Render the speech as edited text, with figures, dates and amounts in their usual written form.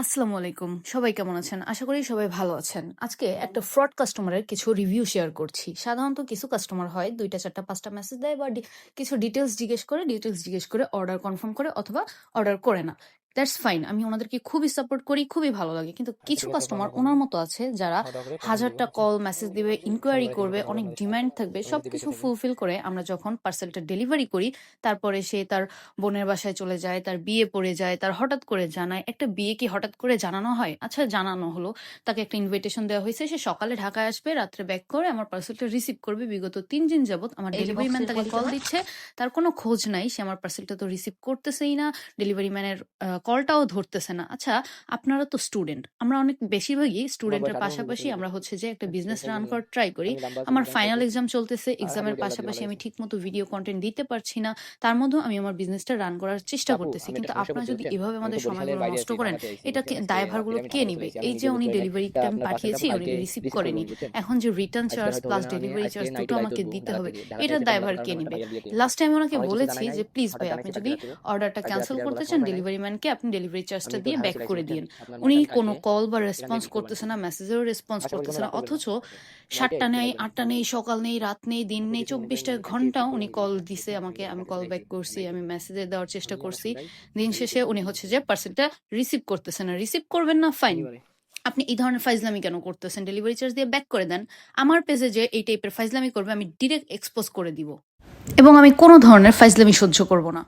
আসসালামু আলাইকুম। সবাই কেমন আছেন? আশা করি সবাই ভালো আছেন। আজকে একটা ফ্রড কাস্টমারের কিছু রিভিউ শেয়ার করছি। সাধারণত কিছু কাস্টমার হয় ২ টা ৪ টা ৫ টা মেসেজ দেয় বা কিছু ডিটেইলস জিজ্ঞেস করে অর্ডার কনফার্ম করে অথবা অর্ডার করে না। That's fine. আমি উনাদেরকে খুবই সাপোর্ট করি, খুবই ভালো লাগে। কিন্তু কিছু কাস্টমার উনার মতো আছে যারা হাজারটা কল, মেসেজ দিবে, ইনকোয়ারি করবে, অনেক ডিমান্ড থাকবে। সবকিছু ফুলফিল করে আমরা যখন পার্সেলটা ডেলিভারি করি, তারপরে সে তার বোনের বাসায় চলে যায়, তার বিয়ে পড়ে যায়, তার হঠাৎ করে জানায়। একটা বিয়ে কি হঠাৎ করে জানানো হয়? আচ্ছা জানানো হলো। তাকে একটা ইনভিটেশন দেওয়া হইছে। সে সকালে ঢাকায় আসবে, রাত্রে ব্যাক করে আমার পার্সেলটা রিসিভ করবে। বিগত ৩ দিন যাবৎ আমার ডেলিভারি ম্যান তাকে কল দিচ্ছে। তার কোনো খোঁজ নাই। সে আমার পার্সেলটা তো রিসিভ করতেছেই না। ডেলিভারি ম্যানের কলটাও ধরতেছে না। আচ্ছা, আপনারা তো স্টুডেন্ট। আমরা অনেক বেশিরভাগই স্টুডেন্টের পাশাপাশি আমরা হচ্ছে যে একটা বিজনেস রান করার ট্রাই করি। আমার ফাইনাল এক্সাম চলতেছে। এক্সামের পাশাপাশি আমি ঠিকমতো ভিডিও কনটেন্ট দিতে পারছি না। তার মধ্যেও আমি আমার বিজনেসটা রান করার চেষ্টা আপু করতেছি। আমি কিন্তু একটা সমস্যায় আপনারা পড়ছি যদি বুঝছেন? এভাবে আমি আমাদের তো বরিশালের সময়গুলো বাইরে নষ্ট আছি। করেন, ঢাকাতে আইছি এটা বুঝছেন? আজকে দায়ভারগুলো রাতে কে আমি ঢাকা নিবে? চলে আইছি। আমি এই যে নিজে উনি বুঝতে পারি নাই। ডেলিভারি তা টাইম আপনার পার্সেলটা পাঠিয়েছি, উনি কালকে রিসিভ রিসিভ করেনি। করবেন বুঝছেন? এখন যে রিটার্ন আজকে চার্জ হয়তো প্লাস বলেন আমি ডেলিভারি আজকে চার্জ নাইটে দুটো বাইর আমাকে হইব দিতে ঢাকা হবে। থেকে। ঢাকাতে এটার এসে পরে দায়ভার মনে করেন কে আমার একটা নিবে? ভাইয়ার বিয়ে ঠিক। লাস্ট টাইম ওনাকে আমার কিছু বলেছি জানাই নাই। যে, "প্লিজ হঠাৎ ভাই আপনি জানাইছে যদি রাত্রে রাত্রে। অর্ডারটা কালকে ক্যানসেল রাত্রে আর করতে বলার চান, সময় পাই নাই। ডেলিভারি ম্যানকে আপনি ডেলিভারি আমি চার্জটা তো দিয়ে ঢাকা ব্যাক চলে আইছি করে বুঝছেন? দিয়েন।" আপনার মনে উনি করেন কোনো কালকে কল বা এখান রেসপন্স থেকে কিছু করতেছে আনছি। না, মেসেজেরও রেসপন্স আশা করি করতেছে কোনো না। রাগ করবেন না অথচ আমার সাথে। নাইটে ৭ টা কিছু নেই, বলবেন না। ৮ টা নেই, সকাল নেই, রাত নেই, দিন আপু নেই, কিছু মনে ২৪ করেন টা না। আজকে ঘন্টা একটু উনি প্রবলেম কল হইছে। দিছে আমাকে। আমি কাছে কল যাইতে ব্যাক করছি, নাইটে। আমি মেসেজে দেওয়ার চেষ্টা আমি আমার করছি। শুই নাই। দিন এই শেষে করছি উনি বুঝছেন? হচ্ছে যে পার্সেলটা রিসিভ করতেছে না। রিসিভ করবেন না, ফাইন। শনিবারে। আপনি এই ধরনের ফাইজলামি কেন করতেছেন? ডেলিভারি চার্জ দিয়ে ব্যাক করে দেন। আমার পেজে যে এই টাইপের ফাইজলামি করবে আমি ডিরেক্ট এক্সপোজ করে দিব। এবং আমি কোনো ধরনের ফাইজলামি সহ্য করব না।